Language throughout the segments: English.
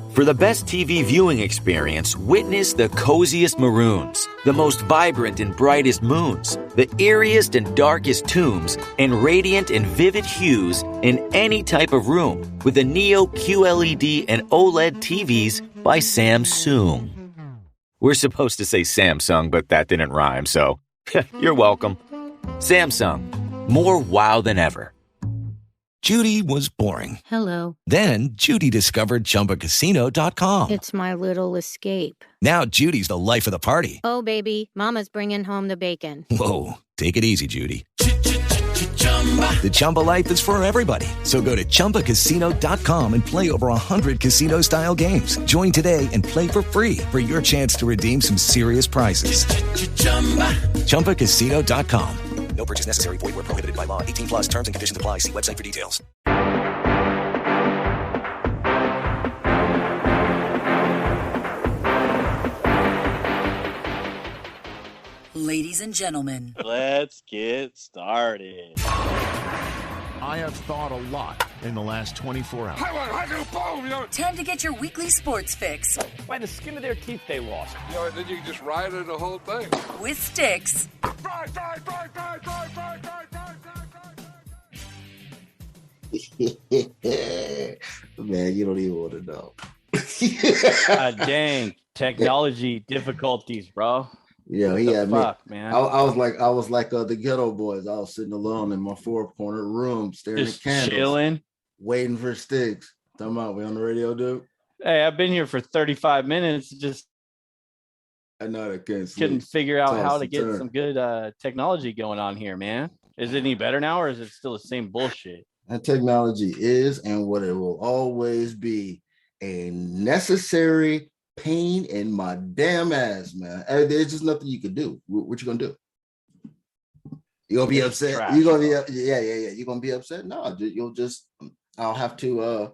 For the best TV viewing experience, witness the coziest maroons, the most vibrant and brightest moons, the eeriest and darkest tombs, and radiant and vivid hues in any type of room with the Neo QLED and OLED TVs by Samsung. We're supposed to say Samsung, but that didn't rhyme, so you're welcome. Samsung, more wow than ever. Judy was boring. Hello. Then Judy discovered ChumbaCasino.com. It's my little escape. Now Judy's the life of the party. Oh, baby, mama's bringing home the bacon. Whoa, take it easy, Judy. The Chumba life is for everybody. So go to ChumbaCasino.com and play over 100 casino-style games. Join today and play for free for your chance to redeem some serious prizes. ChumbaCasino.com. No purchase necessary. Void where prohibited by law. 18 plus terms and conditions apply. See website for details. Ladies and gentlemen, let's get started. I have thought a lot in the last 24 hours. Time to get your weekly sports fix. By the skin of their teeth, they lost. Then you can just ride it the whole thing. With Stix. Man, you don't even want to know. Dang, technology difficulties, bro. Yeah, he had fuck, me. Man. I was like the Ghetto Boys. I was sitting alone in my four-corner room, staring Just at candles, chilling, waiting for Stix. Talking about we on the radio, dude. Hey, I've been here for 35 minutes. Just I know that couldn't figure out how to get some good technology going on here, man. Is it any better now, or is it still the same bullshit? And technology is, and what it will always be, a necessary pain in my damn ass, man. There's just nothing you can do. What you gonna do? You gonna be upset? Trash, you gonna be yeah. You gonna be upset? No, you'll just. I'll have to.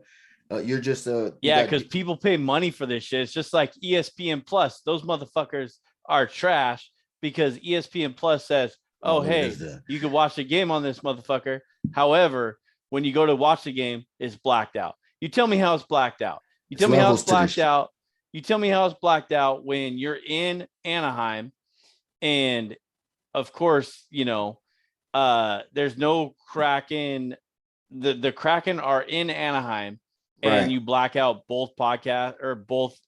You're just because people pay money for this shit. It's just like ESPN Plus. Those motherfuckers are trash because ESPN Plus says, "Oh, hey, you can watch the game on this motherfucker." However, when you go to watch the game, it's blacked out. You tell me how it's blacked out. You tell me how it's blacked out. You tell me how it's blacked out when you're in Anaheim, and of course, there's no Kraken. The Kraken are in Anaheim, and you black out both podcast or both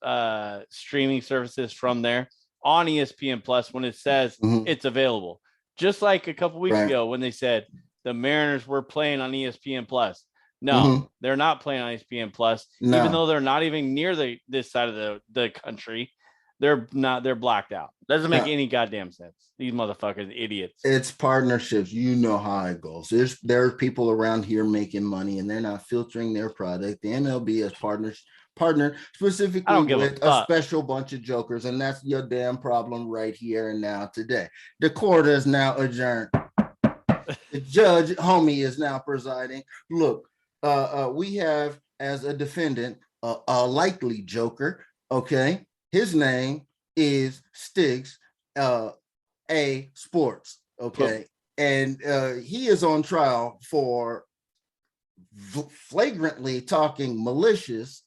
streaming services from there on ESPN Plus when it says it's available. Just like a couple weeks ago when they said the Mariners were playing on ESPN Plus. No, they're not playing on ESPN Plus, even though they're not even near this side of the country. They're blacked out. Doesn't make any goddamn sense. These motherfuckers, idiots. It's partnerships. You know how it goes. There are people around here making money, and they're not filtering their product. The MLB has partner specifically with a special bunch of jokers, and that's your damn problem right here and now today. The court is now adjourned. The judge, homie, is now presiding. Look, we have as a defendant a likely joker. Okay, his name is Stix A Sports. Okay, and he is on trial for flagrantly talking malicious.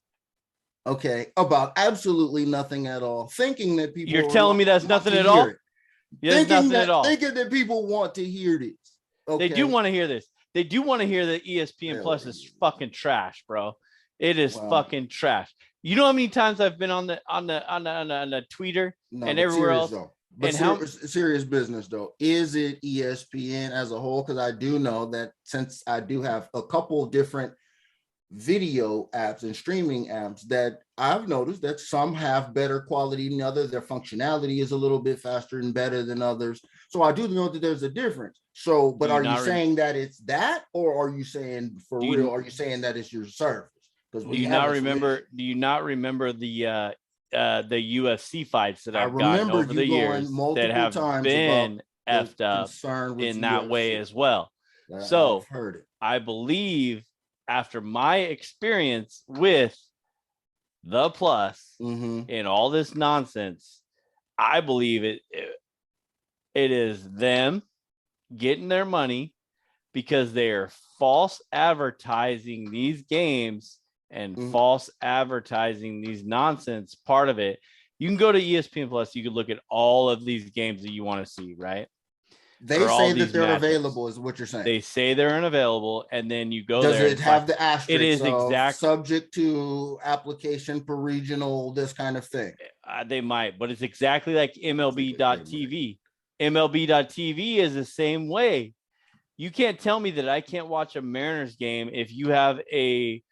Okay, about absolutely nothing at all. Thinking that people. You're telling me that's nothing at all. Thinking that people want to hear this. Okay. They do want to hear this. They do want to hear that ESPN Plus is fucking trash, bro. It is fucking trash. You know how many times I've been on the Twitter and everywhere else. But serious business though. Is it ESPN as a whole? Because I do know that since I do have a couple of different video apps and streaming apps that I've noticed that some have better quality than others. Their functionality is a little bit faster and better than others. So I do know that there's a difference. So, but are you saying that it's that, or are you saying for real? Are you saying that it's your service? Because do you not remember the UFC fights that I've gotten over the years that have been effed up in that way as well? So I've heard it. I believe after my experience with the Plus and all this nonsense, I believe it is them getting their money because they are false advertising these games and false advertising, these nonsense part of it. You can go to ESPN Plus. You can look at all of these games that you want to see, right? They say that they're available, is what you're saying. They say they're unavailable, and then you go there. Does there. it have the asterisk? It is subject to application for regional, this kind of thing. They might, but it's exactly like MLB.TV. MLB.TV is the same way. You can't tell me that I can't watch a Mariners game if you have a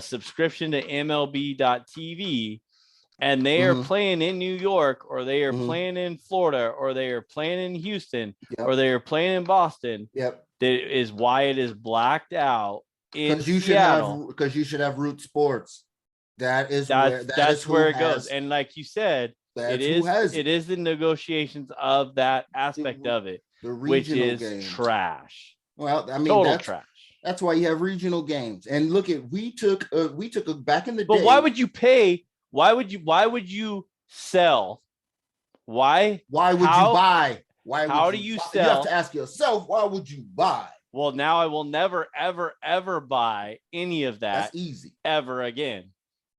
subscription to MLB.TV. And they are playing in New York, or they are playing in Florida, or they are playing in Houston, or they are playing in Boston. That is why it is blacked out in Seattle. Because you should have Root Sports. That's where it goes. And like you said, it is the negotiations of that aspect of it, which is games. Trash. Well, I mean, total trash. That's why you have regional games. And look at we took back in the day. But why would you pay? Why would you sell? Why would you buy? How do you sell? You have to ask yourself, why would you buy? Well, now I will never, ever, ever buy any of that. That's easy. Ever again.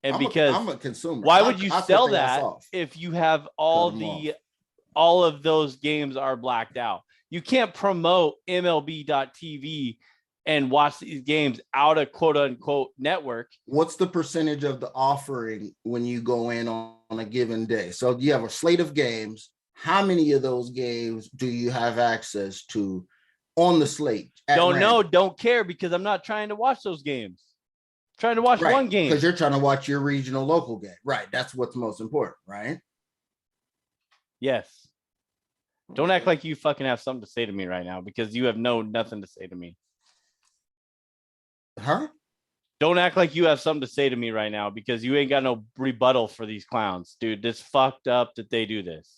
And I'm a consumer. Why would you sell that if you have all of those games are blacked out? You can't promote MLB.TV and watch these games out of quote unquote network. What's the percentage of the offering when you go in on a given day? So you have a slate of games. How many of those games do you have access to on the slate? Don't know, don't care, because I'm not trying to watch those games. I'm trying to watch one game. Because you're trying to watch your regional local game. Right. That's what's most important, right? Yes. Don't act like you fucking have something to say to me right now, because you have nothing to say to me. Huh? Don't act like you have something to say to me right now, because you ain't got no rebuttal for these clowns, dude. It's fucked up that they do this.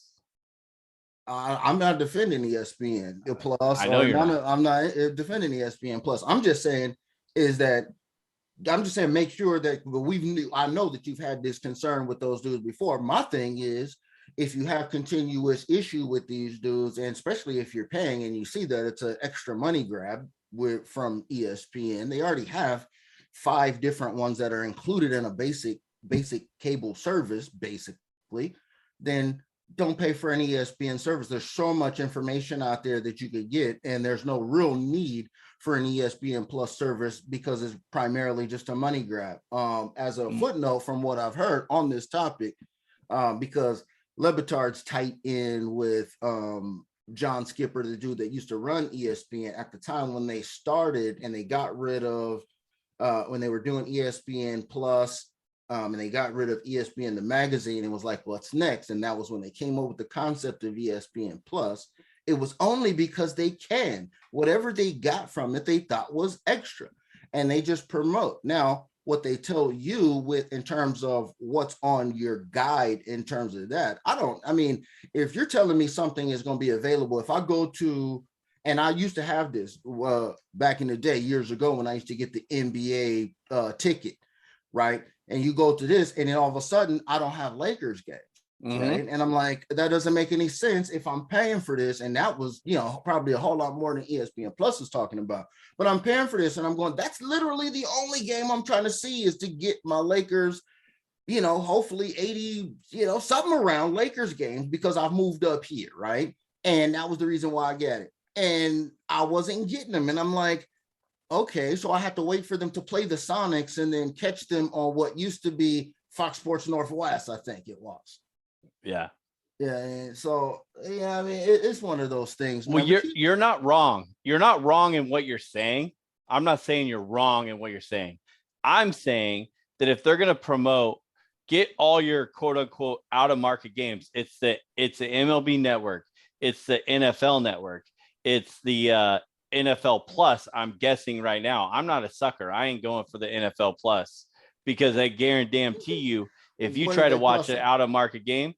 I'm not defending ESPN Plus. I know you're not. I'm not defending ESPN Plus. I'm just saying make sure that I know that you've had this concern with those dudes before. My thing is, if you have continuous issue with these dudes, and especially if you're paying and you see that it's an extra money grab from ESPN, they already have 5 different ones that are included in a basic cable service, basically, then don't pay for an ESPN service. There's so much information out there that you could get, and there's no real need for an ESPN Plus service because it's primarily just a money grab. As a footnote from what I've heard on this topic, because LeBatard's tight in with John Skipper, the dude that used to run ESPN at the time when they started, and they got rid of when they were doing ESPN Plus, and they got rid of ESPN the magazine, and was like, what's next? And that was when they came up with the concept of ESPN Plus. It was only because they can. Whatever they got from it, they thought was extra, and they just promote. Now, what they tell you in terms of what's on your guide in terms of that, if you're telling me something is going to be available, if I go to, and I used to have this back in the day, years ago, when I used to get the NBA ticket, right? And you go to this, and then all of a sudden, I don't have Lakers games. Right? And I'm like, that doesn't make any sense if I'm paying for this. And that was, probably a whole lot more than ESPN Plus is talking about. But I'm paying for this, and I'm going, that's literally the only game I'm trying to see is to get my Lakers, hopefully 80, something around Lakers games, because I've moved up here, right? And that was the reason why I got it. And I wasn't getting them. And I'm like, okay, so I have to wait for them to play the Sonics and then catch them on what used to be Fox Sports Northwest, I think it was. Yeah. Yeah. And so, it's one of those things. Well, you're not wrong. You're not wrong in what you're saying. I'm not saying you're wrong in what you're saying. I'm saying that if they're going to promote, get all your quote unquote out of market games. It's the MLB network. It's the NFL network. It's the NFL Plus. I'm guessing right now. I'm not a sucker. I ain't going for the NFL Plus, because I guarantee you, if you try to watch an out of market game,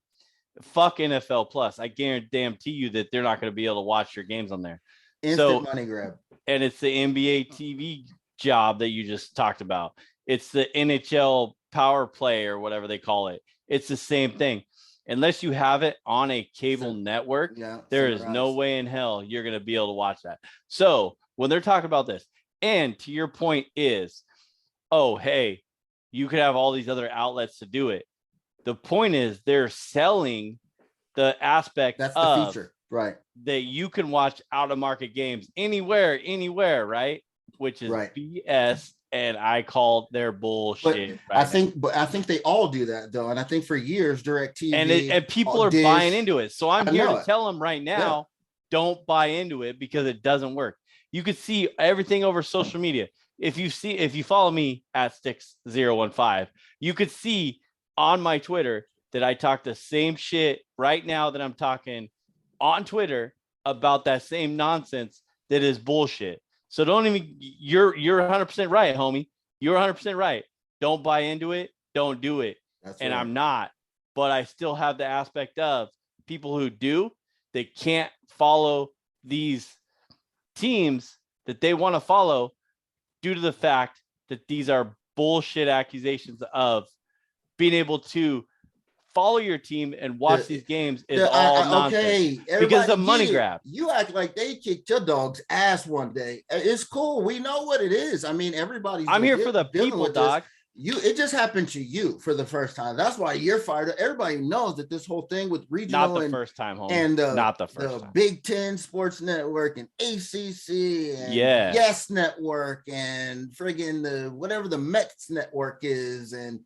fuck NFL Plus. I guarantee you that they're not going to be able to watch your games on there. Instant money grab. And it's the NBA TV job that you just talked about. It's the NHL power play or whatever they call it. It's the same thing. Unless you have it on a cable network, there is no way in hell you're going to be able to watch that. So when they're talking about this, and to your point is, oh, hey, you could have all these other outlets to do it. The point is they're selling the aspect That's the of feature, right? That you can watch out of market games anywhere, right? Which is right. BS. And I called their bullshit. But I think they all do that though. And I think for years, DirecTV and people are buying into it. So I'm here to tell them right now, don't buy into it because it doesn't work. You could see everything over social media. If you follow me at Stix015, you could see on my Twitter that I talk the same shit right now that I'm talking on Twitter about that same nonsense that is bullshit. So don't even, you're 100% right, homie. You're 100% right. Don't buy into it. Don't do it. And I'm not, but I still have the aspect of people who do, they can't follow these teams that they want to follow due to the fact that these are bullshit accusations of being able to follow your team and watch these games is all nonsense. Because it's a money grab. You act like they kicked your dog's ass one day. It's cool. We know what it is. I mean, I'm here for the people, dog. It just happened to you for the first time. That's why you're fired up. Everybody knows that this whole thing with regional not the first time, homie. And not the first time. Big Ten Sports Network and ACC and yeah. Yes Network and friggin' whatever the Mets Network is and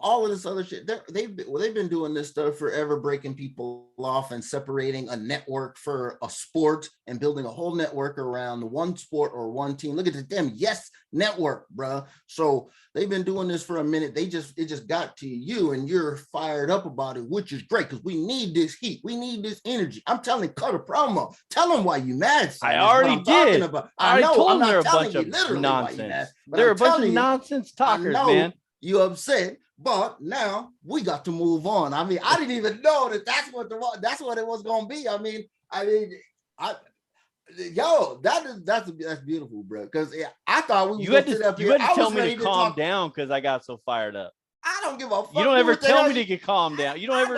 all of this other shit. They've been doing this stuff forever, breaking people off and separating a network for a sport and building a whole network around one sport or one team. Look at them, Yes Network, bro. So they've been doing this for a minute. It just got to you, and you're fired up about it, which is great because we need this heat, we need this energy. I'm telling you, cut a promo. Tell them why you mad. I already did. I know. Told them they're a bunch of nonsense. They're a bunch of nonsense talkers, man. You upset, but now we got to move on. I mean, I didn't even know that's what it was going to be. That's beautiful, bro. Because I thought you had to tell me to calm down because I got so fired up. I don't give a fuck. You don't ever tell me to get calm down. You don't ever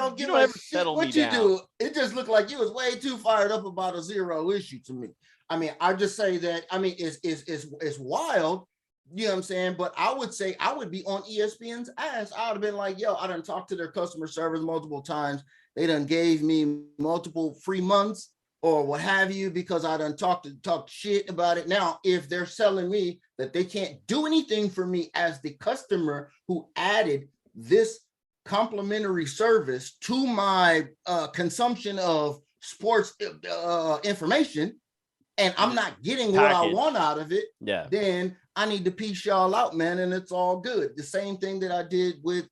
settle me down. What you do? It just looked like you was way too fired up about a zero issue to me. I mean, I just say that. I mean, it's wild. You know what I'm saying? But I would say I would be on ESPN's ass. I would have been like, yo, I done talked to their customer service multiple times. They done gave me multiple free months or what have you, because I done talked shit about it. Now, if they're selling me that they can't do anything for me as the customer who added this complimentary service to my consumption of sports information, and I'm not getting what I want out of it, then I need to piece y'all out, man, and it's all good. The same thing that I did with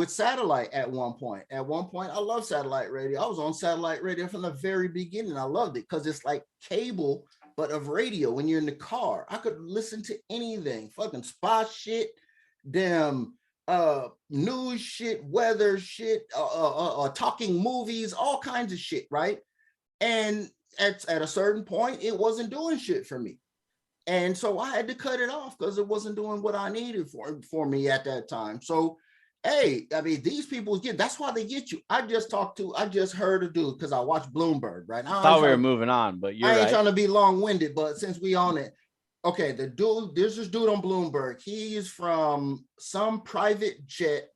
satellite at one point. At one point, I love satellite radio. I was on satellite radio from the very beginning. I loved it because it's like cable, but of radio. When you're in the car, I could listen to anything, fucking spot shit, damn news shit, weather shit, talking movies, all kinds of shit, right? And at a certain point, it wasn't doing shit for me. And so I had to cut it off because it wasn't doing what I needed for me at that time. So, hey, I mean, these people that's why they get you. I just heard a dude because I watched Bloomberg, right? I thought we were moving on, but I ain't trying to be long-winded, but since we on it, okay, there's this dude on Bloomberg. He is from some private jet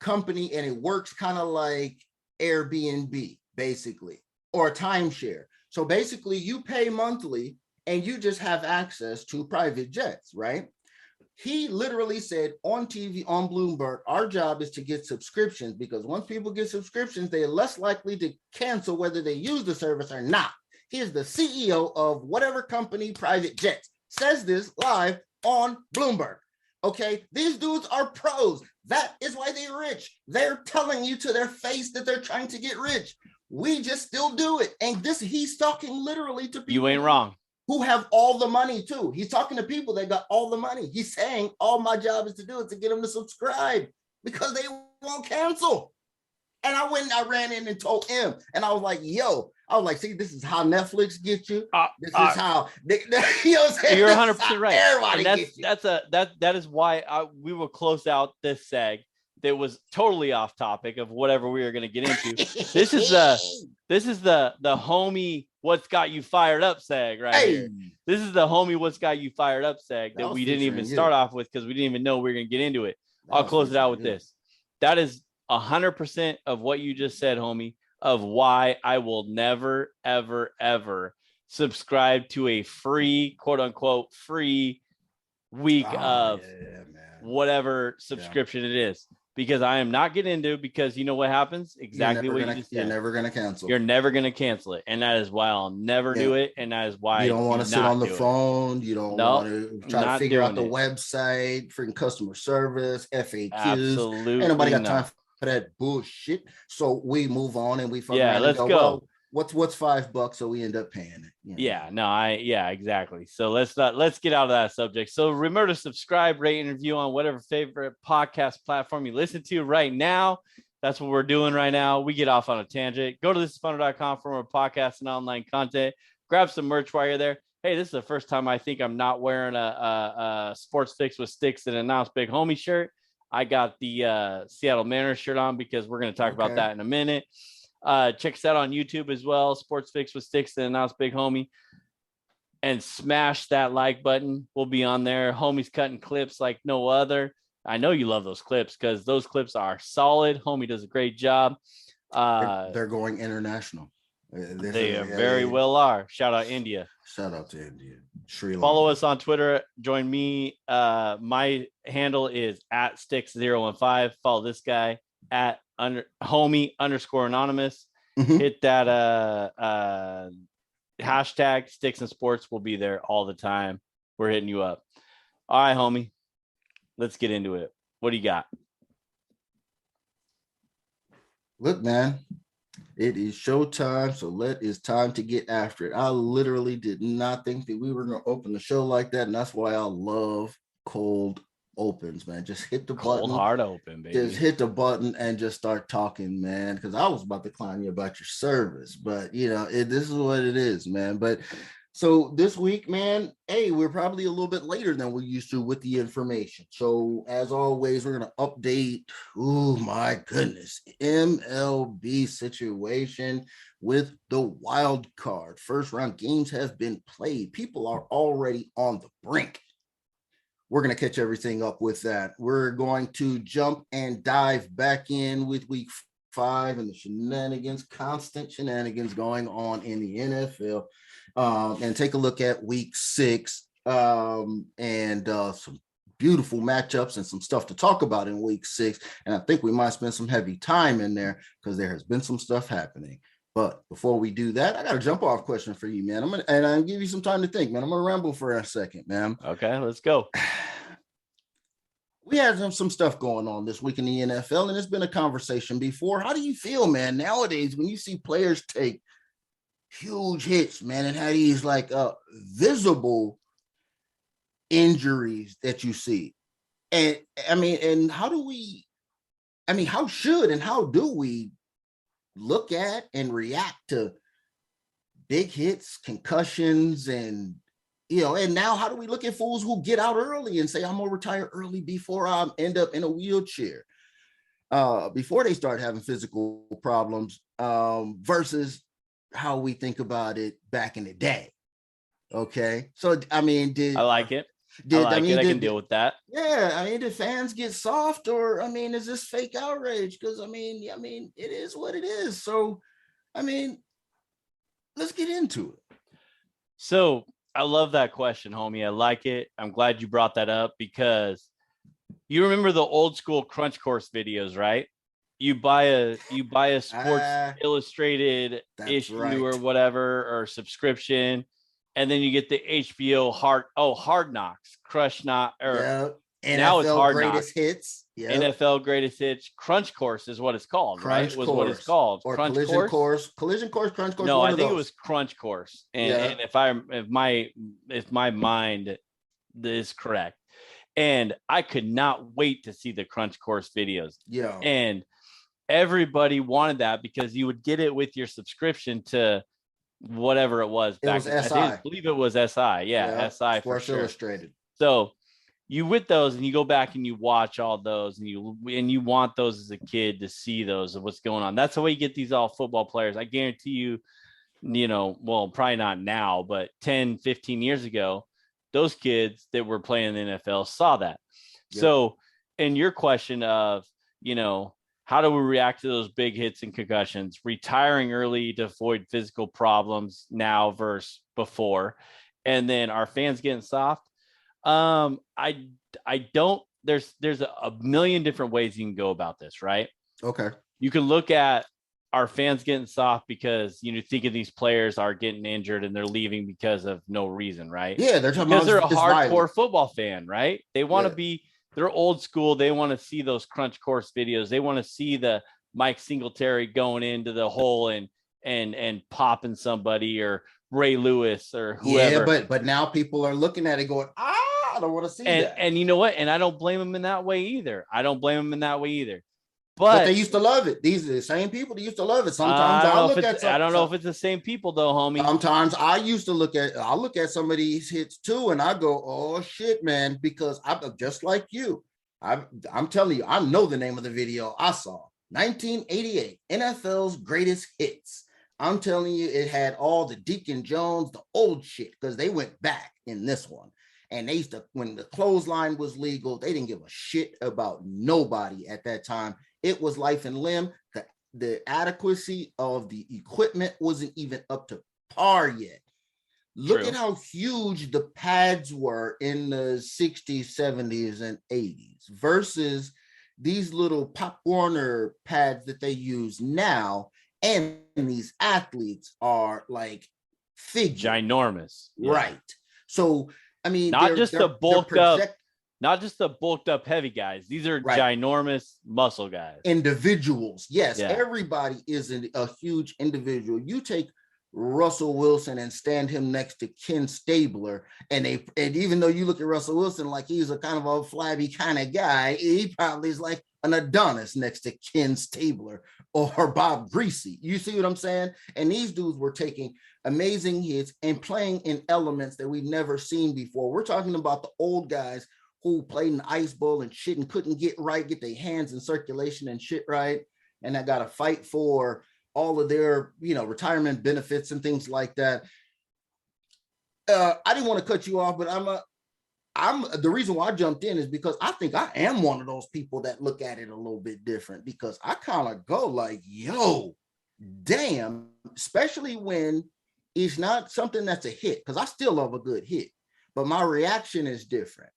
company, and it works kind of like Airbnb, basically, or a timeshare. So basically, you pay monthly, and you just have access to private jets, right? He literally said on TV, on Bloomberg, our job is to get subscriptions, because once people get subscriptions, they're less likely to cancel whether they use the service or not. He is the CEO of whatever company, private jets, says this live on Bloomberg. Okay, these dudes are pros. That is why they're rich. They're telling you to their face that they're trying to get rich. We just still do it. And he's talking literally to people. You ain't wrong. Who have all the money too. He's talking to people that got all the money. He's saying all my job is to do is to get them to subscribe because they won't cancel. And I ran in and told him, and I was like, see, this is how Netflix gets you. This is how you know what I'm saying? You're 100% right. Everybody that is why we will close out this seg that was totally off topic of whatever we were going to get into. This is the homie What's Got You Fired Up seg right here. This is the homie What's Got You Fired Up seg that we didn't even start off with because we didn't even know we were going to get into it. I'll close it out with this. That is 100% of what you just said, homie, of why I will never, ever, ever subscribe to a free, quote unquote, free week of whatever subscription it is. Because I am not getting into, because you know what happens? Exactly what you just said. You're never going to cancel. You're never going to cancel it. And that is why I'll never do it. And that is why you don't want to sit on the phone. You don't want to try to figure out the website, freaking customer service, FAQs. Absolutely. Ain't nobody got time for that bullshit. So we move on and we let's go. Well, what's $5? So we end up paying it. Exactly. So let's get out of that subject. So remember to subscribe, rate, and review on whatever favorite podcast platform you listen to right now. That's what we're doing right now. We get off on a tangent. Go to thisisfunner.com for more podcasts and online content. Grab some merch while you're there. Hey, this is the first time I think I'm not wearing a Sports Fix with Stix and Announce Big Homie shirt. I got the Seattle Mariners shirt on because we're going to talk about that in a minute. Check us out on YouTube as well. Sports Fix with Stix and Announce Big Homie. And smash that like button. We'll be on there. Homie's cutting clips like no other. I know you love those clips because those clips are solid. Homie does a great job. They're going international. They very well are. Shout out India. Shout out to India. Sri Lanka. Follow us on Twitter. Join me. My handle is at Stix015. Follow this guy at homie_anonymous. Hit that hashtag Stix and Sports. Will be there all the time. We're hitting you up. All right, homie. Let's get into it. What do you got? Look, man, it is showtime, so it's time to get after it. I literally did not think that we were going to open the show like that, and that's why I love cold opens, man. Just hit the button. Cold hard open, baby. Just hit the button and just start talking, man, because I was about to clown you about your service, but, this is what it is, man. But so this week, man, hey, we're probably a little bit later than we used to with the information. So as always, we're going to update, oh my goodness, MLB situation with the wild card. First round games have been played. People are already on the brink. We're going to catch everything up with that. We're going to jump and dive back in with week 5 and the constant shenanigans going on in the NFL. And take a look at week 6 and some beautiful matchups and some stuff to talk about in week 6. And I think we might spend some heavy time in there because there has been some stuff happening. But before we do that, I got a jump off question for you, man. I'll give you some time to think, man. I'm going to ramble for a second, man. Okay, let's go. We had some stuff going on this week in the NFL, and it's been a conversation before. How do you feel, man, nowadays when you see players take huge hits, man, and how these like visible injuries that you see? And how should and how do we look at and react to big hits, concussions, and and now how do we look at fools who get out early and say, I'm gonna retire early before I end up in a wheelchair, before they start having physical problems, versus how we think about it back in the day. Okay. So, I like it. I can deal with that. Yeah. Did fans get soft, or, is this fake outrage? Because, it is what it is. So, let's get into it. So I love that question, homie. I like it. I'm glad you brought that up because you remember the old school Crunch Course videos, right? You buy a Sports Illustrated issue or whatever, or subscription, and then you get the HBO Hard Knocks, Crush Knock, or now it's Hard Knocks Hits. Yep. NFL Greatest Hits. Crunch Course is what it's called, right? It was what it's called. Or Crunch Collision Course, Crunch Course. No, I think it was Crunch Course. And if my mind is correct, and I could not wait to see the Crunch Course videos. Yeah. And everybody wanted that because you would get it with your subscription to whatever it was. It was SI. I believe it was SI. Yeah, SI for Sports sure. Illustrated. So you with those and you go back and you watch all those and you want those as a kid to see those of what's going on. That's the way you get these all football players. I guarantee you well, probably not now, but 10, 15 years ago, those kids that were playing in the NFL saw that. Yep. So in your question of, how do we react to those big hits and concussions, retiring early to avoid physical problems now versus before, and then our fans getting soft? I don't, there's a million different ways you can go about this, right? Okay. You can look at our fans getting soft because, think of these players are getting injured and they're leaving because of no reason, right? Yeah. They're talking because about they're a hardcore football fan, right? They want to they're old school. They want to see those crunch course videos. They want to see the Mike Singletary going into the hole and popping somebody, or Ray Lewis or whoever. Yeah, but now people are looking at it going, I don't want to see that. And you know what? And I don't blame them in that way either. But they used to love it. These are the same people that used to love it. Sometimes I don't know if it's the same people though, homie. Sometimes I used to look at some of these hits too, and I go, oh shit, man, because I'm just like you. I'm telling you, I know the name of the video I saw. 1988, NFL's greatest hits. I'm telling you, it had all the Deacon Jones, the old shit, because they went back in this one. And they used to, when the clothesline was legal, they didn't give a shit about nobody at that time. It was life and limb. The adequacy of the equipment wasn't even up to par yet. Look at how huge the pads were in the 60s, 70s, and 80s versus these little Pop Warner pads that they use now. And these athletes are like ginormous. Right. So, I mean, not just the bulked up heavy guys. These are ginormous muscle guys. Individuals. Yes. Yeah. Everybody is a huge individual. You take Russell Wilson and stand him next to Ken Stabler, and even though you look at Russell Wilson like he's a kind of a flabby kind of guy, he probably is like an Adonis next to Ken Stabler or Bob Greasy. You see what I'm saying? And these dudes were taking amazing hits and playing in elements that we've never seen before. We're talking about the old guys who played in the ice bowl and shit and couldn't get their hands in circulation and shit right, and I got to fight for all of their, retirement benefits and things like that. I didn't want to cut you off, but I'm the reason why I jumped in is because I think I am one of those people that look at it a little bit different, because I kind of go like, yo, damn, especially when it's not something that's a hit, because I still love a good hit, but my reaction is different.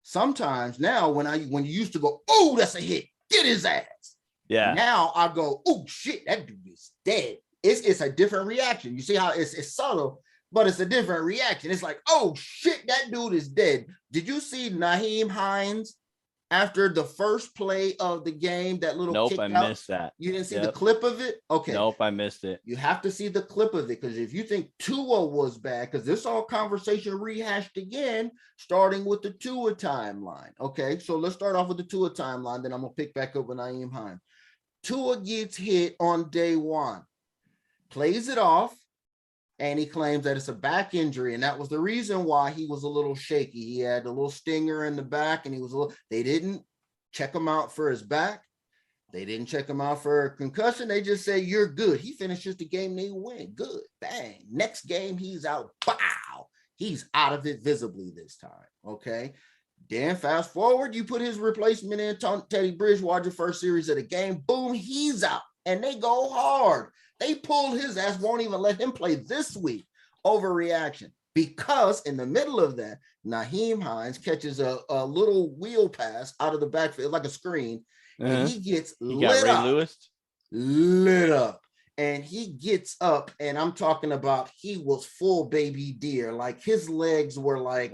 Sometimes now when you used to go, oh, that's a hit, get his ass. Yeah. Now I go, oh shit, that dude is dead. It's a different reaction. You see how it's subtle, but it's a different reaction. It's like, oh shit, that dude is dead. Did you see Nyheim Hines after the first play of the game? That little nope, I missed that. You didn't see the clip of it? Okay. Nope, I missed it. You have to see the clip of it, because if you think Tua was bad, because this all conversation rehashed again, starting with the Tua timeline. Okay, so let's start off with the Tua timeline, then I'm gonna pick back up with Nyheim Hines. Tua gets hit on day one, plays it off, and he claims that it's a back injury, and that was the reason why he was a little shaky. He had a little stinger in the back, and they didn't check him out for his back. They didn't check him out for a concussion. They just say, you're good. He finishes the game, they win. Good. Bang. Next game, he's out. Bow. He's out of it visibly this time. Okay. Then fast forward, you put his replacement in, Teddy Bridgewater, first series of the game. Boom, he's out. And they go hard. They pulled his ass, won't even let him play this week. Overreaction. Because in the middle of that, Nyheim Hines catches a little wheel pass out of the backfield, like a screen, and he gets lit up. And he gets up, and I'm talking about he was full baby deer. Like his legs were like,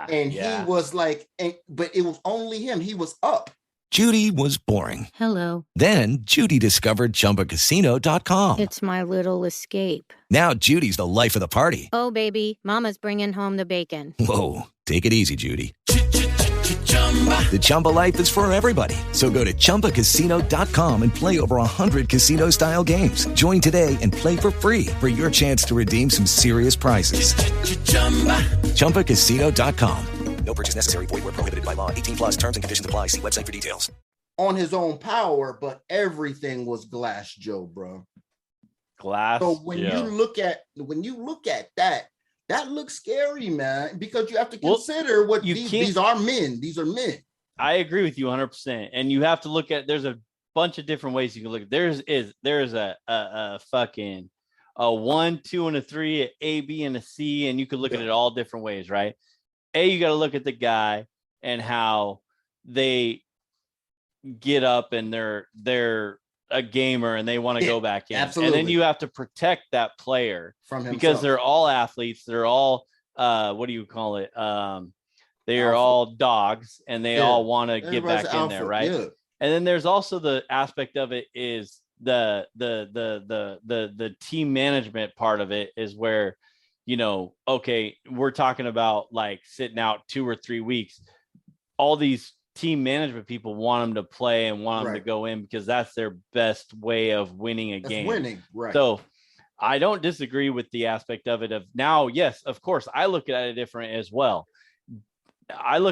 he was like, but it was only him. He was up. Judy was boring. Hello. Then Judy discovered ChumbaCasino.com. It's my little escape. Now Judy's the life of the party. Oh, baby, mama's bringing home the bacon. Whoa, take it easy, Judy. The Chumba life is for everybody. So go to ChumbaCasino.com and play over 100 casino-style games. Join today and play for free for your chance to redeem some serious prizes. ChumbaCasino.com. No purchase necessary. Void where prohibited by law. 18 plus terms and conditions apply. See website for details. On his own power, but everything was Glass Joe, bro. Glass. So when you look at that, that looks scary, man, because you have to consider what these are men. These are men. I agree with you 100%. And you have to look at, there's a bunch of different ways you can look at. There's a fucking a 1, 2, and a 3, an A, B, and a C, and you could look at it all different ways, right? You got to look at the guy and how they get up and they're a gamer and they want to go back in. Absolutely. And then you have to protect that player from himself, because they're all athletes. They're all what do you call it? They are all dogs and they all want to get back in there, right? Yeah. And then there's also the aspect of it is the team management part of it is where, you know, okay, we're talking about like sitting out 2 or 3 weeks. All these team management people want them to play and want them to go in because that's their best way of winning a game. Winning, right? So I don't disagree with the aspect of it. Of now, yes, of course, I look at it different as well. And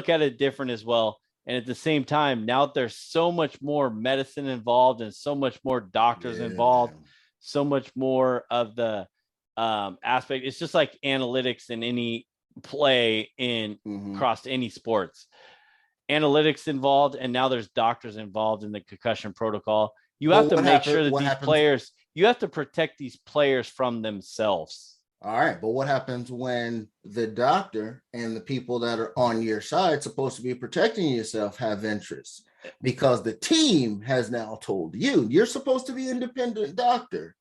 at the same time, now there's so much more medicine involved and so much more doctors involved, so much more of the aspect. It's just like analytics in any play in across any sports. Analytics involved, and now there's doctors involved in the concussion protocol. You have to make sure that these players, you have to protect these players from themselves. All right, but what happens when the doctor and the people that are on your side supposed to be protecting yourself have interests? Because the team has now told you you're supposed to be independent doctor,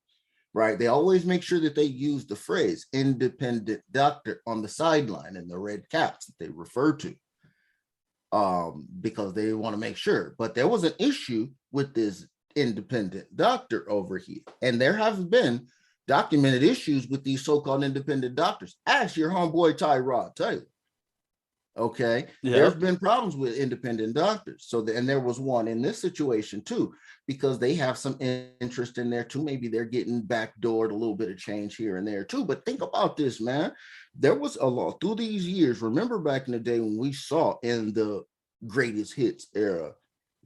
right? They always make sure that they use the phrase independent doctor on the sideline in the red caps that they refer to. Because they want to make sure. But there was an issue with this independent doctor over here. And there have been documented issues with these so-called independent doctors. Ask your homeboy Tyrod Taylor. Okay. Yep. There's been problems with independent doctors. And there was one in this situation too, because they have some interest in there too. Maybe they're getting backdoored a little bit of change here and there too. But think about this, man. There was a lot through these years. Remember back in the day when we saw in the greatest hits era,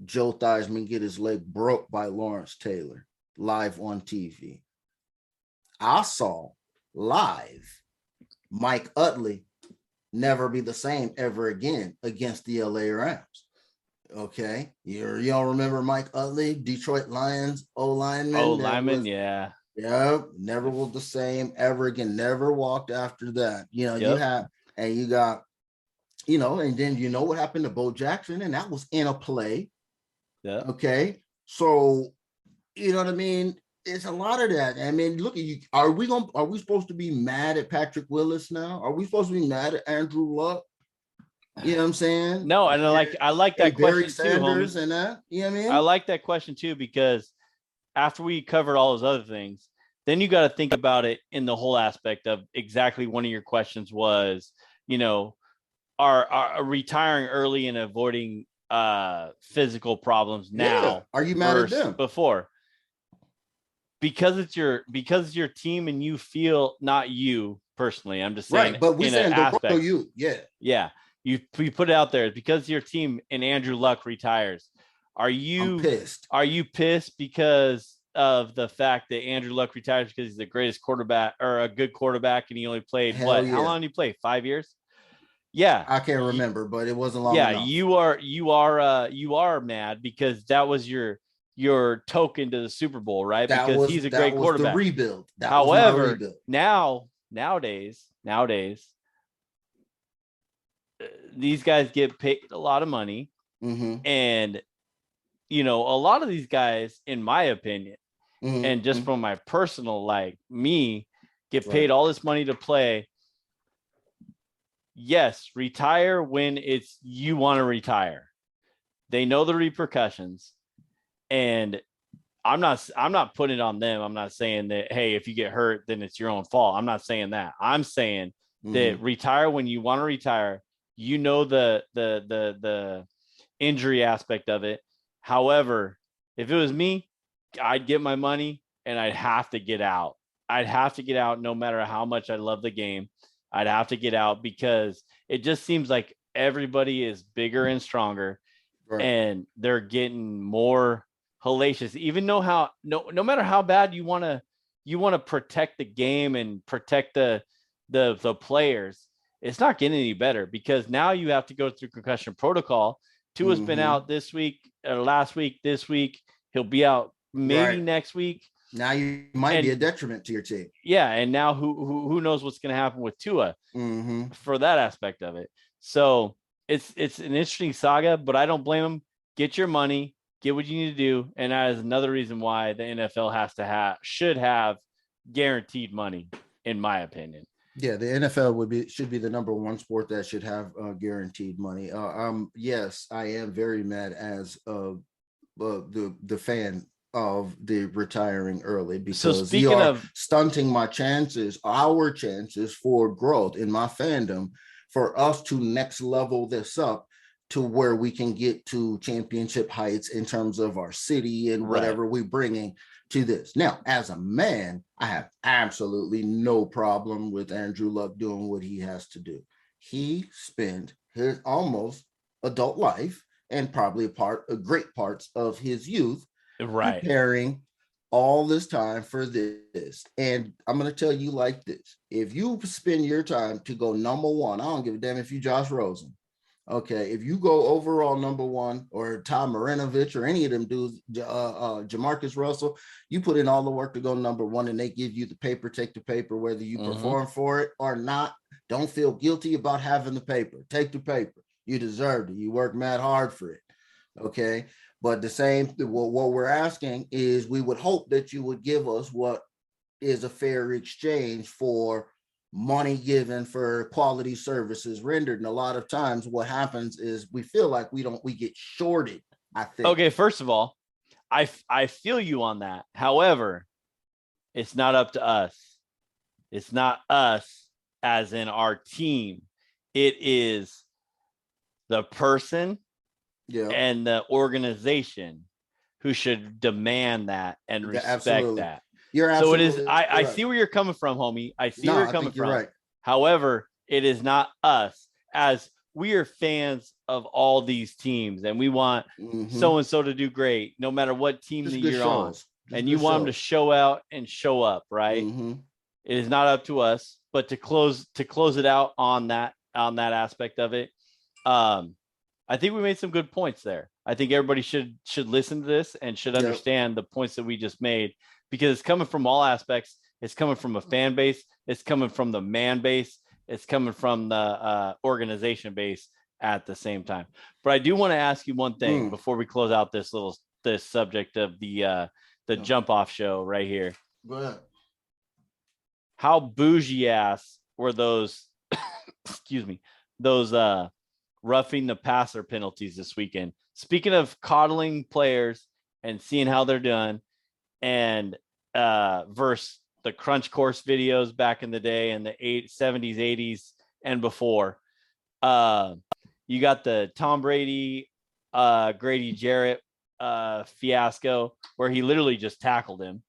Joe Theismann get his leg broke by Lawrence Taylor live on TV. I saw live Mike Utley never be the same ever again against the LA Rams. Okay. Y'all remember Mike Utley, Detroit Lions lineman? Yeah. Yeah. Never was the same ever again. Never walked after that. You know, you got, you know, and then you know what happened to Bo Jackson, and that was in a play. Yeah. Okay. So, you know what I mean? It's a lot of that. I mean, look at you. Are we supposed to be mad at Patrick Willis now? Are we supposed to be mad at Andrew Luck? You know what I'm saying? No, and I like that question too, homie. And that, you know what I mean? I like that question too, because after we covered all those other things, then you got to think about it in the whole aspect of exactly one of your questions was, you know, are retiring early and avoiding physical problems now? Yeah. Are you mad at them? Before? Because it's your team and you feel, not you personally, I'm just saying, right? But we saying the you, yeah. You put it out there because your team and Andrew Luck retires. I'm pissed. Are you pissed because of the fact that Andrew Luck retires because he's the greatest quarterback or a good quarterback and he only played How long did he play? 5 years? Yeah, I can't remember, but it wasn't long enough. You are mad because that was your token to the Super Bowl, right? Because he's a great quarterback. The rebuild. However, nowadays, these guys get paid a lot of money, and you know, a lot of these guys, in my opinion, and just from my personal, get paid all this money to play. Yes, retire when it's you want to retire. They know the repercussions. And I'm not putting it on them. I'm not saying that, hey, if you get hurt, then it's your own fault. I'm not saying that. I'm saying that retire when you want to retire. You know the injury aspect of it. However, if it was me, I'd get my money and I'd have to get out. I'd have to get out no matter how much I love the game. I'd have to get out because it just seems like everybody is bigger and stronger, and they're getting more hellacious. Even though no matter how bad you want you want to protect the game and protect the players. It's not getting any better because now you have to go through concussion protocol. Tua's been out this week, last week, this week. He'll be out maybe next week. Now you might be a detriment to your team. Yeah, and now who knows what's going to happen with Tua for that aspect of it. So it's an interesting saga, but I don't blame him. Get your money, get what you need to do, and that is another reason why the NFL should have guaranteed money, in my opinion. Yeah, the NFL should be the number one sport that should have guaranteed money. Yes, I am very mad as the fan of the retiring early, because you are stunting our chances for growth in my fandom, for us to next level this up to where we can get to championship heights in terms of our city and whatever we're bringing to this. Now, as a man, I have absolutely no problem with Andrew Luck doing what he has to do. He spent his almost adult life and probably great parts of his youth preparing all this time for this. And I'm going to tell you like this. If you spend your time to go number one, I don't give a damn if you Josh Rosen. Okay, if you go overall number one, or Tom Marinovich, or any of them dudes, Jamarcus Russell, you put in all the work to go number one, and they give you the paper, take the paper, whether you perform for it or not. Don't feel guilty about having the paper. Take the paper. You deserved it. You worked mad hard for it. Okay, but what we're asking is, we would hope that you would give us what is a fair exchange for money given for quality services rendered. And a lot of times what happens is we feel like we get shorted, I think. Okay, first of all, I feel you on that. However, it's not up to us. It's not us as in our team. It is the person and the organization who should demand that and respect that. You're absolutely, so it is. I see where you're coming from, homie. I see where you're coming from. Right. However, it is not us, as we are fans of all these teams, and we want so and so to do great, no matter what team that you're on. And you want them to show out and show up, right? It is not up to us, but to close it out on that aspect of it. I think we made some good points there. I think everybody should listen to this and should understand the points that we just made, because it's coming from all aspects. It's coming from a fan base. It's coming from the man base. It's coming from the organization base at the same time. But I do want to ask you one thing before we close out this subject of the jump off show right here. Go ahead. How bougie ass were those, those roughing the passer penalties this weekend? Speaking of coddling players and seeing how they're done, and versus the crunch course videos back in the day in the 70s, 80s, and before. You got the Tom Brady, Grady Jarrett fiasco, where he literally just tackled him.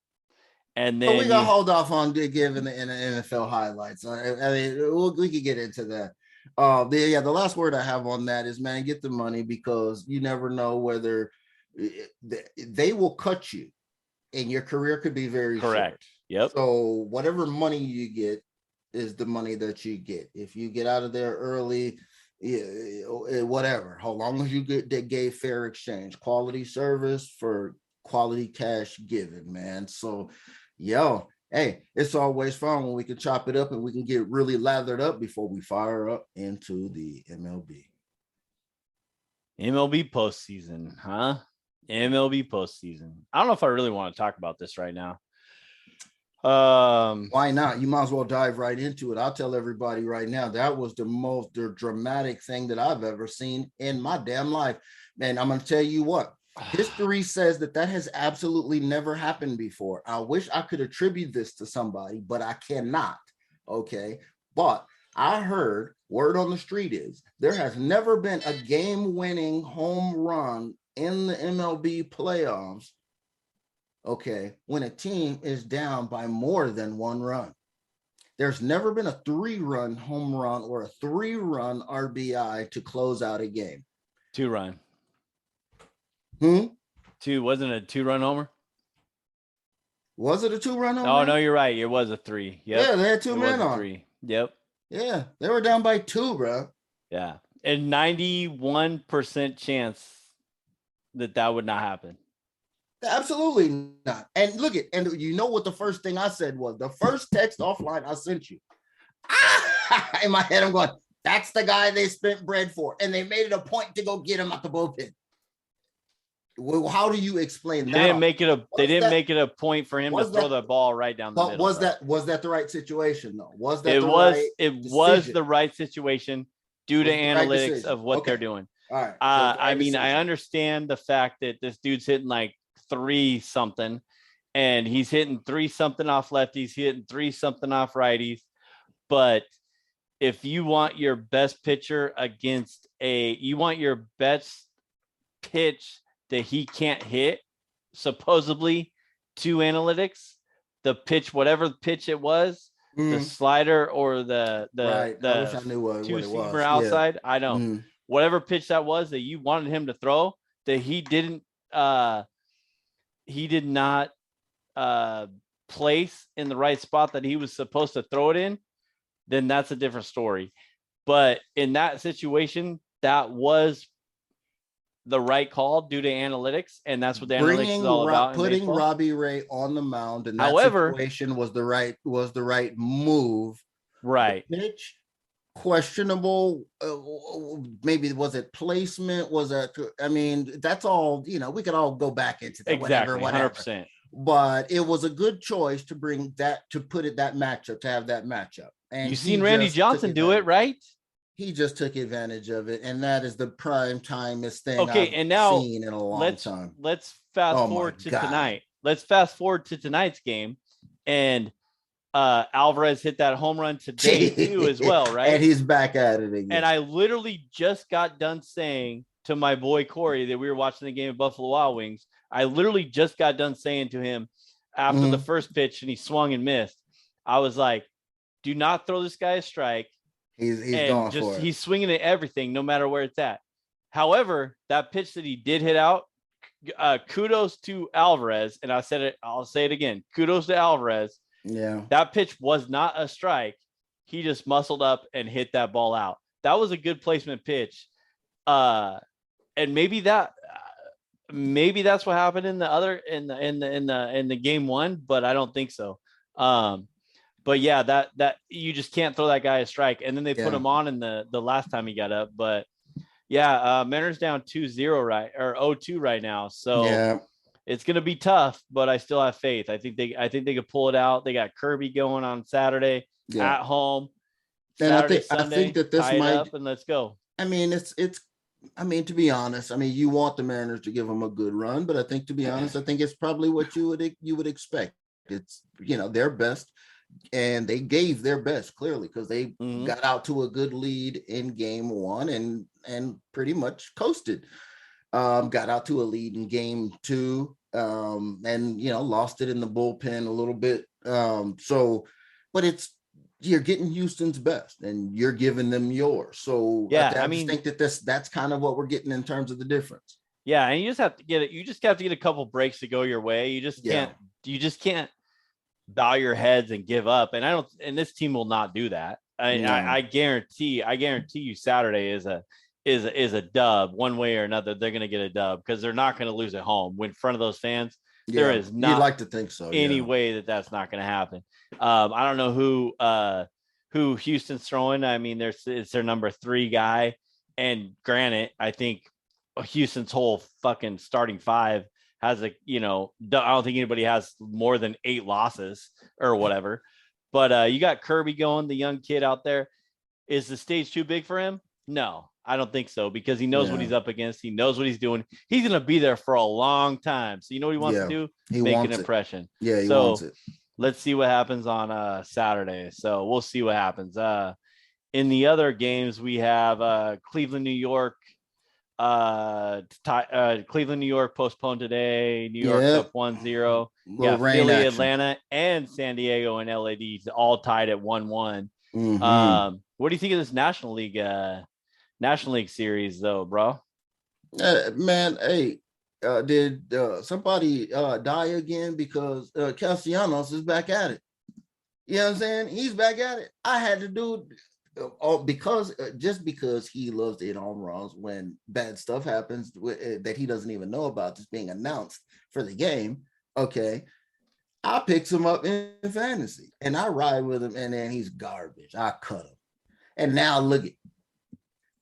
And then we got to hold off on giving the NFL highlights. I mean, we could get into that. The last word I have on that is, man, get the money, because you never know whether they will cut you, and your career could be very correct. Short. Yep. So whatever money you get is the money that you get. If you get out of there early, whatever, how long as you gave fair exchange, quality service for quality cash given, man. So, hey, it's always fun when we can chop it up and we can get really lathered up before we fire up into the MLB. MLB postseason, huh? MLB postseason. I don't know if I really want to talk about this right now. Why not? You might as well dive right into it. I'll tell everybody right now, that was the most dramatic thing that I've ever seen in my damn life. And I'm going to tell you what, history says that has absolutely never happened before. I wish I could attribute this to somebody, but I cannot. Okay. But I heard word on the street is there has never been a game-winning home run in the MLB playoffs, okay, when a team is down by more than one run. There's never been a 3-run home run or a 3-run RBI to close out a game. 2-run. 2 wasn't a 2-run homer? Was it a 2-run? Oh no, you're right. It was a 3. Yep. Yeah, they had 2 men on. 3. Yep. Yeah, they were down by 2, bro. Yeah, and 91% chance that would not happen. Absolutely not. And look and you know what the first thing I said was? The first text offline I sent you. In my head, I'm going, that's the guy they spent bread for, and they made it a point to go get him at the bullpen. Well, how do you explain that? They didn't make it a point for him to throw the ball right down the middle. Was that the right situation though? Was that was the right situation due to analytics of what they're doing. All right. I mean, I understand the fact that this dude's hitting like 3 something, and he's hitting 3 something off lefties, he's hitting 3 something off righties. But if you want your best pitcher against you want your best pitch that he can't hit, supposedly, to analytics, the pitch, whatever pitch it was, the slider or the I wish I knew what it was. Two-seamer outside. Yeah. I don't. Whatever pitch that was that you wanted him to throw, that he did not place in the right spot that he was supposed to throw it in, then that's a different story. But in that situation, that was the right call due to analytics, and that's what the analytics is all about. Putting Robbie Ray on the mound in that situation was the right move. Right. The pitch, questionable. Maybe was it placement? Was it? I mean, that's all. We could all go back into that. Exactly, 100%. But it was a good choice to bring that, to put it that matchup, to have that matchup. And you've seen Randy Johnson do it, right? He just took advantage of it, and that is the prime timest thing and now seen in a long time. Let's fast forward to tonight. Let's fast forward to tonight's game, and Alvarez hit that home run today too, as well, right? And he's back at it again. And I literally just got done saying to my boy Corey that we were watching the game at Buffalo Wild Wings. I literally just got done saying to him after the first pitch, and he swung and missed. I was like, "Do not throw this guy a strike." He's going for it. He's swinging at everything, no matter where it's at. However, that pitch that he did hit out, kudos to Alvarez. And I'll say it again. Kudos to Alvarez. Yeah. That pitch was not a strike. He just muscled up and hit that ball out. That was a good placement pitch. And maybe that's what happened in the game 1, but I don't think so. But yeah, that you just can't throw that guy a strike. And then they put him on in the last time he got up. But yeah, Mariners down 2-0 right, or 0-2 right now. So it's gonna be tough, but I still have faith. I think they could pull it out. They got Kirby going on Saturday at home. And Saturday, I think that this might up and let's go. I mean, to be honest, I mean, you want the Mariners to give them a good run, but I think, to be honest, I think it's probably what you would expect. It's their best. And they gave their best, clearly, because they got out to a good lead in game 1 and pretty much coasted. Got out to a lead in game 2 and lost it in the bullpen a little bit. But you're getting Houston's best and you're giving them yours. So I think that that's kind of what we're getting in terms of the difference. Yeah, and you just have to get it. You just have to get a couple breaks to go your way. You just can't bow your heads and give up. And this team will not do that. I guarantee you Saturday is a dub one way or another. They're going to get a dub because they're not going to lose at home in front of those fans. There is not, you'd like to think so, any way that's not going to happen. I don't know who Houston's throwing. I mean, it's their number 3 guy. And granted, I think Houston's whole fucking starting 5 has I don't think anybody has more than 8 losses or whatever. But you got Kirby going, the young kid out there. Is the stage too big for him? No, I don't think so, because he knows what he's up against. He knows what he's doing. He's going to be there for a long time. So you know what he wants to do? Make an impression. Yeah, he wants it. Let's see what happens on Saturday. So we'll see what happens. In the other games, we have Cleveland, New York. Cleveland, New York postponed today. New York up 1-0. Yeah, Philly, action. Atlanta, and San Diego and LAD all tied at 1-1. What do you think of this National League series, though, bro? Man, hey, did somebody die again? Because Castellanos is back at it. You know what I'm saying? He's back at it. I had to do because just because he loves to hit home runs when bad stuff happens that he doesn't even know about, just being announced for the game. Okay, I picked him up in fantasy and I ride with him, and then he's garbage. I cut him, and now look at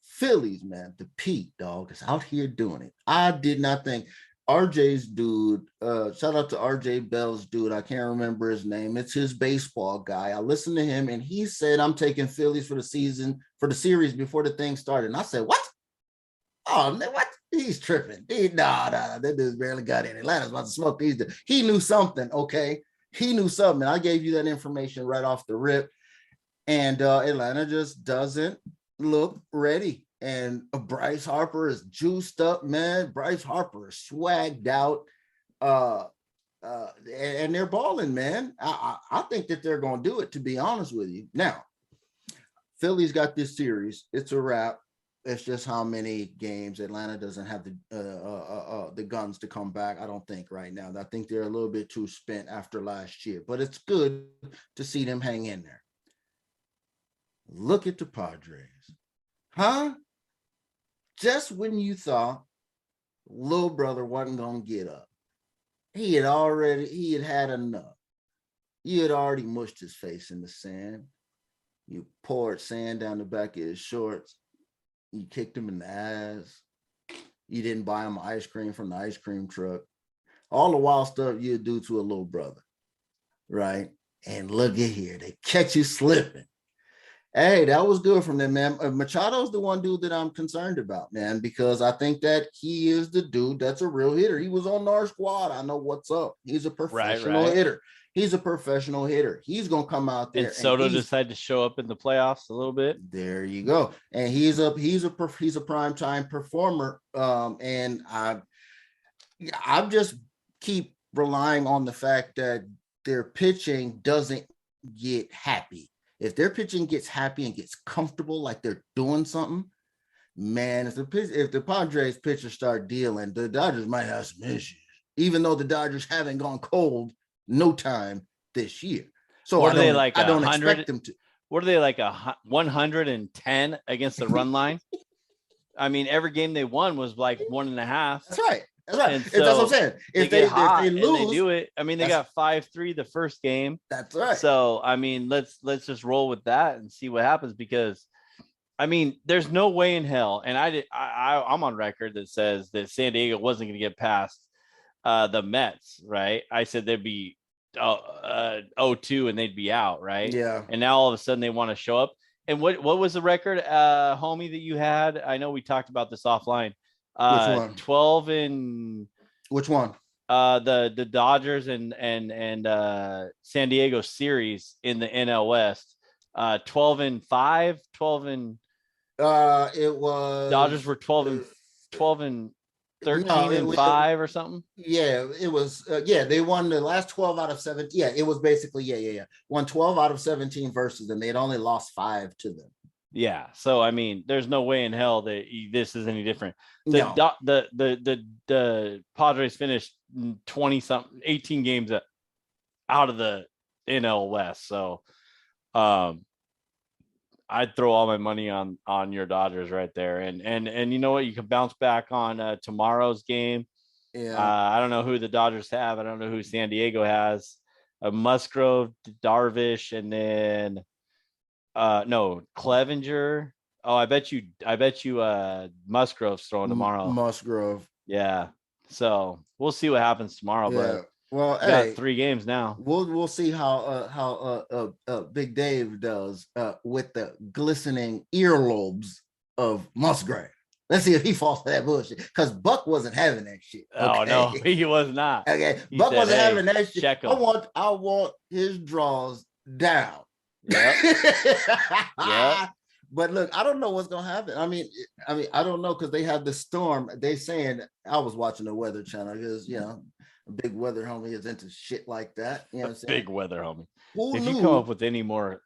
Phillies, man. The Pete dog is out here doing it. I did not think RJ's dude, shout out to RJ Bell's dude. I can't remember his name. It's his baseball guy. I listened to him and he said, I'm taking Phillies for the series before the thing started. And I said, what? Oh, what? He's tripping. Nah, that dude's barely got in. Atlanta's about to smoke these. He knew something, okay? He knew something. I gave you that information right off the rip. And Atlanta just doesn't look ready. And Bryce Harper is juiced up, man. Bryce Harper is swagged out. And they're balling, man. I think that they're going to do it, to be honest with you. Now, Philly's got this series. It's a wrap. It's just how many games. Atlanta doesn't have the guns to come back, I don't think, right now. I think they're a little bit too spent after last year. But it's good to see them hang in there. Look at the Padres. Huh? Just when you thought little brother wasn't going to get up, he had had enough. You had already mushed his face in the sand. You poured sand down the back of his shorts. You kicked him in the ass. You didn't buy him ice cream from the ice cream truck. All the wild stuff you do to a little brother, right? And look at here. They catch you slipping. Hey, that was good from them, man. Machado's the one dude that I'm concerned about, man, because I think that he is the dude that's a real hitter. He was on our squad. I know what's up. He's a professional hitter. He's a professional hitter. He's going to come out there. And Soto decided to show up in the playoffs a little bit. There you go. And he's a primetime performer. And I just keep relying on the fact that their pitching doesn't get happy. If their pitching gets happy and gets comfortable, like they're doing something, man, if the Padres pitchers start dealing, the Dodgers might have some issues, even though the Dodgers haven't gone cold no time this year. So I don't expect them to. What are they, like 110 against the run line? I mean, every game they won was like 1.5. That's right. That's right. So that's what I'm saying. If they lose, they do it. I mean, they got 5-3 the first game. That's right. So I mean, let's just roll with that and see what happens, because I mean, there's no way in hell, and I'm on record that says that San Diego wasn't going to get past the Mets, right? I said they'd be 0-2 and they'd be out, right? Yeah. And now all of a sudden they want to show up. And what was the record, homie, that you had? I know we talked about this offline. Which one? 12 and which one? The Dodgers and San Diego series in the NL West. 12-5, 12 and it was Dodgers were 12 and 13-5 or something. Yeah, it was. They won the last 12 out of 17. Yeah, it was basically won 12 out of 17 versus them. They had only lost 5 to them. Yeah, so I mean, there's no way in hell that this is any different. No. The Padres finished 20-something, 18 games out of the NL West. So, I'd throw all my money on your Dodgers right there. And you know what? You can bounce back on tomorrow's game. Yeah. I don't know who the Dodgers have. I don't know who San Diego has. Musgrove, Darvish, and then Clevenger. Oh, I bet you Musgrove's throwing tomorrow. Musgrove. Yeah. So we'll see what happens tomorrow. Yeah. But got 3 games now. We'll see how Big Dave does with the glistening earlobes of Musgrave. Let's see if he falls for that bullshit, because Buck wasn't having that shit. Okay? Oh no, he was not. Okay, Buck wasn't having that shit. I want his draws down. Yeah. Yeah. But look, I don't know what's gonna happen. I mean, I don't know, because they have the storm. They saying, I was watching the Weather Channel because a big weather homie is into shit like that. You know what I'm saying? Big weather homie. If you come up with any more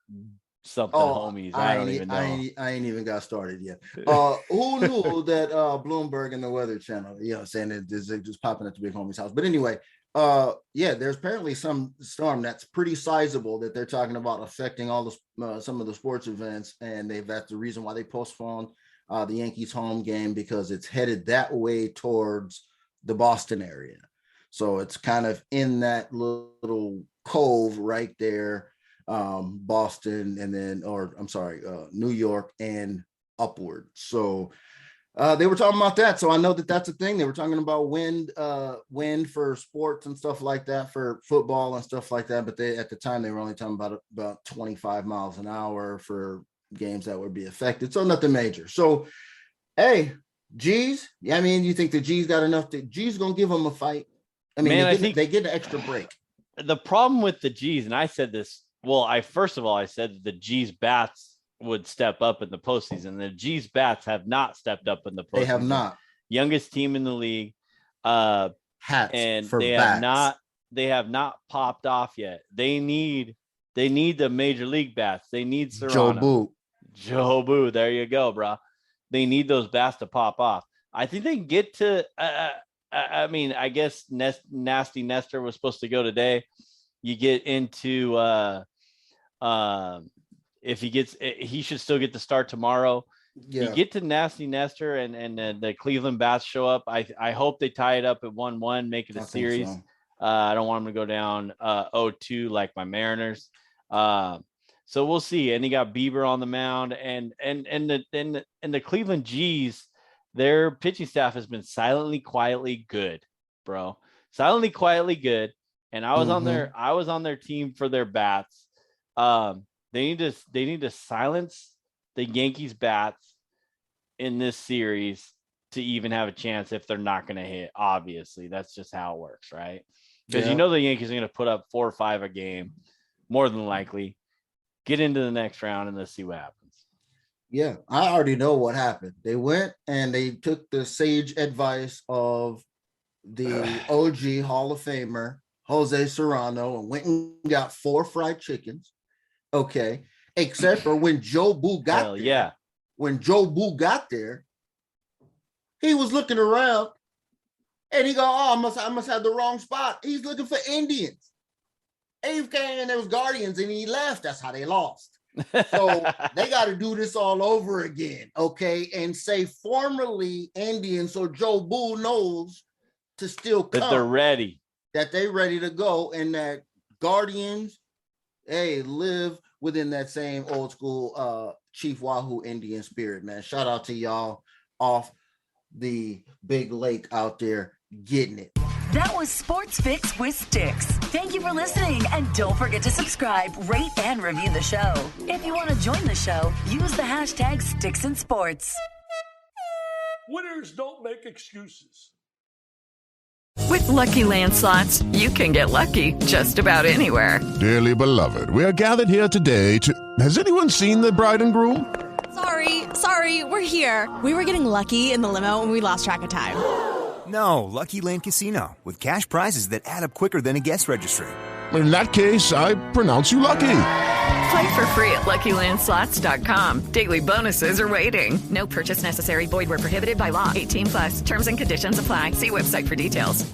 something homies. I don't even know. I ain't even got started yet. Who knew that Bloomberg and the Weather Channel, saying that they're just popping at the big homie's house. But anyway, there's apparently some storm that's pretty sizable that they're talking about affecting all the some of the sports events, and that's the reason why they postponed the Yankees home game, because it's headed that way towards the Boston area. So it's kind of in that little cove right there. Boston and then, New York and upward. So they were talking about that. So I know that that's a thing. They were talking about wind for sports and stuff like that, for football and stuff like that. But at the time they were only talking about 25 miles an hour for games that would be affected. So nothing major. So, hey, G's. I mean, you think the G's got enough? G's gonna give them a fight. I mean, I think they get an extra break. The problem with the G's, and I said this. Well, I said that the G's bats would step up in the postseason. The G's bats have not stepped up in the postseason. They have not. Youngest team in the league. Hats and for they bats. have not popped off yet. They need the major league bats. They need Serrano. Joe Boo. There you go, bro. They need those bats to pop off. I think they can get to. I mean, I guess Nasty Nestor was supposed to go today. You get into if he should still get the start tomorrow. Yeah. You get to Nasty Nestor and the Cleveland Bats show up. I hope they tie it up at 1-1, make it a series. So. I don't want them to go down 0-2 like my Mariners. So we'll see. And you got Bieber on the mound, and the Cleveland G's, their pitching staff has been silently, quietly good, bro. Silently, quietly good. And I was on their team for their bats. They need to silence the Yankees bats in this series to even have a chance if they're not going to hit. Obviously, that's just how it works, right? Because the Yankees are going to put up 4 or 5 a game, more than likely. Get into the next round and let's see what happens. Yeah, I already know what happened. They went and they took the sage advice of the OG Hall of Famer, Jose Serrano, and went and got 4 fried chickens. Okay. Except for when Joe Boo got there. Yeah. When Joe Boo got there, he was looking around and he go, I must have the wrong spot. He's looking for Indians. He came and there was Guardians and he left. That's how they lost. So they got to do this all over again. Okay. And say formerly Indians, so Joe Boo knows to still come. That they're ready. That they ready to go, and that Guardians, live within that same old school Chief Wahoo Indian spirit, man. Shout out to y'all off the big lake out there getting it. That was Sports Fix with Stix. Thank you for listening, and don't forget to subscribe, rate, and review the show. If you want to join the show, use the hashtag StixandSports. Winners don't make excuses. With Lucky Land Slots, you can get lucky just about anywhere. Dearly beloved, we are gathered here today to... Has anyone seen the bride and groom? Sorry, we're here. We were getting lucky in the limo and we lost track of time. No, Lucky Land Casino, with cash prizes that add up quicker than a guest registry. In that case, I pronounce you lucky. Play for free at LuckyLandSlots.com. Daily bonuses are waiting. No purchase necessary. Void where prohibited by law. 18+. Terms and conditions apply. See website for details.